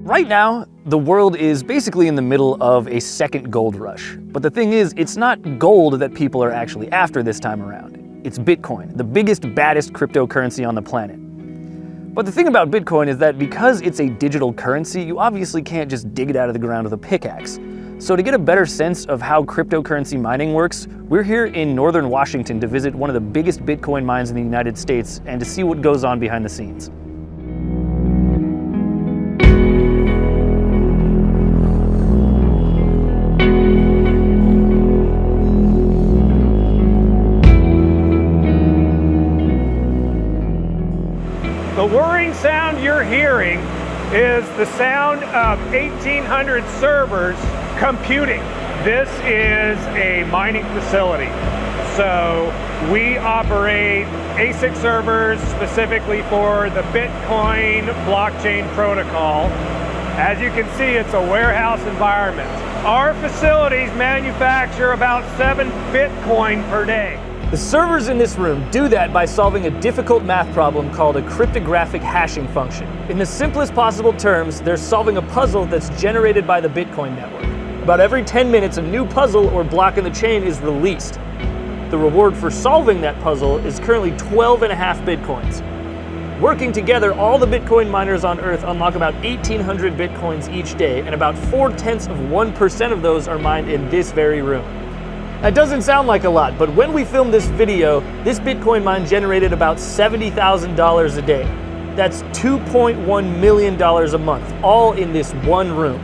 Right now, the world is basically in the middle of a second gold rush. But the thing is, it's not gold that people are actually after this time around. It's Bitcoin, the biggest, baddest cryptocurrency on the planet. But the thing about Bitcoin is that because it's a digital currency, you obviously can't just dig it out of the ground with a pickaxe. So to get a better sense of how cryptocurrency mining works, we're here in northern Washington to visit one of the biggest Bitcoin mines in the United States and to see what goes on behind the scenes. The whirring sound you're hearing is the sound of 1,800 servers computing. This is a mining facility. So we operate ASIC servers specifically for the Bitcoin blockchain protocol. As you can see, it's a warehouse environment. Our facilities manufacture about 7 Bitcoin per day. The servers in this room do that by solving a difficult math problem called a cryptographic hashing function. In the simplest possible terms, they're solving a puzzle that's generated by the Bitcoin network. About every 10 minutes, a new puzzle or block in the chain is released. The reward for solving that puzzle is currently 12.5 Bitcoins. Working together, all the Bitcoin miners on Earth unlock about 1,800 Bitcoins each day, and about 0.4% of those are mined in this very room. That doesn't sound like a lot, but when we filmed this video, this Bitcoin mine generated about $70,000 a day. That's $2.1 million a month, all in this one room.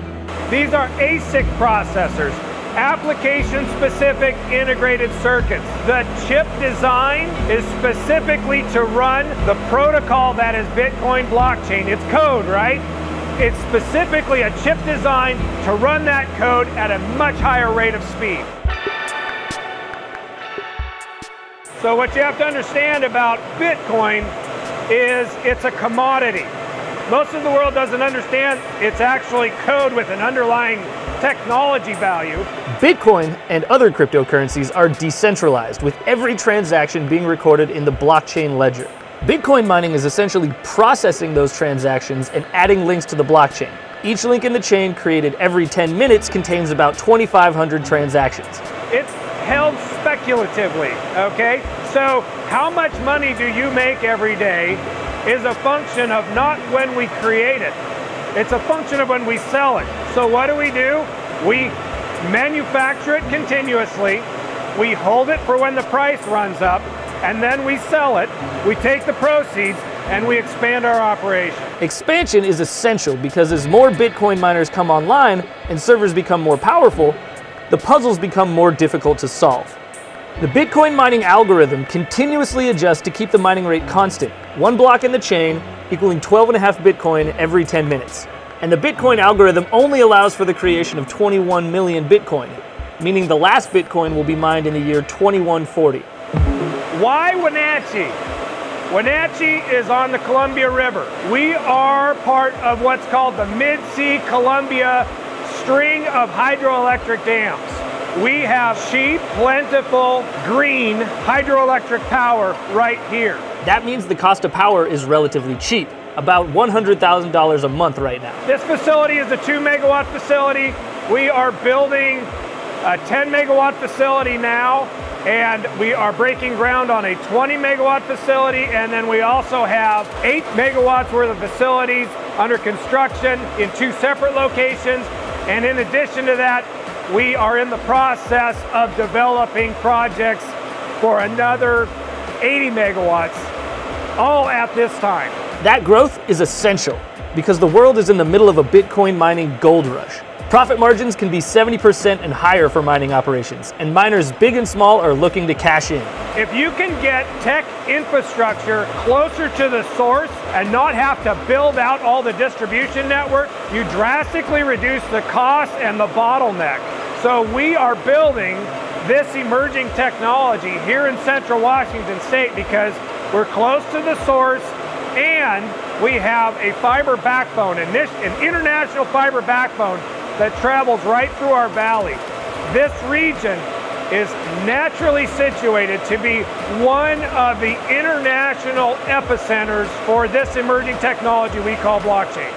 These are ASIC processors, application-specific integrated circuits. The chip design is specifically to run the protocol that is Bitcoin blockchain. It's code, right? It's specifically a chip design to run that code at a much higher rate of speed. So what you have to understand about Bitcoin is it's a commodity. Most of the world doesn't understand it's actually code with an underlying technology value. Bitcoin and other cryptocurrencies are decentralized, with every transaction being recorded in the blockchain ledger. Bitcoin mining is essentially processing those transactions and adding links to the blockchain. Each link in the chain created every 10 minutes contains about 2,500 transactions. It's held speculatively, okay? So how much money do you make every day is a function of not when we create it. It's a function of when we sell it. So what do? We manufacture it continuously, we hold it for when the price runs up, and then we sell it, we take the proceeds, and we expand our operation. Expansion is essential because as more Bitcoin miners come online and servers become more powerful, the puzzles become more difficult to solve. The Bitcoin mining algorithm continuously adjusts to keep the mining rate constant, one block in the chain equaling 12.5 Bitcoin every 10 minutes. And the Bitcoin algorithm only allows for the creation of 21 million Bitcoin, meaning the last Bitcoin will be mined in the year 2140. Why Wenatchee? Wenatchee is on the Columbia River. We are part of what's called the Mid-Sea Columbia string of hydroelectric dams. We have cheap, plentiful, green hydroelectric power right here. That means the cost of power is relatively cheap, about $100,000 a month right now. This facility is a 2 megawatt facility. We are building a 10 megawatt facility now, and we are breaking ground on a 20 megawatt facility, and then we also have 8 megawatts worth of facilities under construction in 2 separate locations. And in addition to that, we are in the process of developing projects for another 80 megawatts, all at this time. That growth is essential because the world is in the middle of a Bitcoin mining gold rush. Profit margins can be 70% and higher for mining operations, and miners big and small are looking to cash in. If you can get tech infrastructure closer to the source and not have to build out all the distribution network, you drastically reduce the cost and the bottleneck. So we are building this emerging technology here in Central Washington State because we're close to the source and we have a fiber backbone, an international fiber backbone that travels right through our valley. This region is naturally situated to be one of the international epicenters for this emerging technology we call blockchain.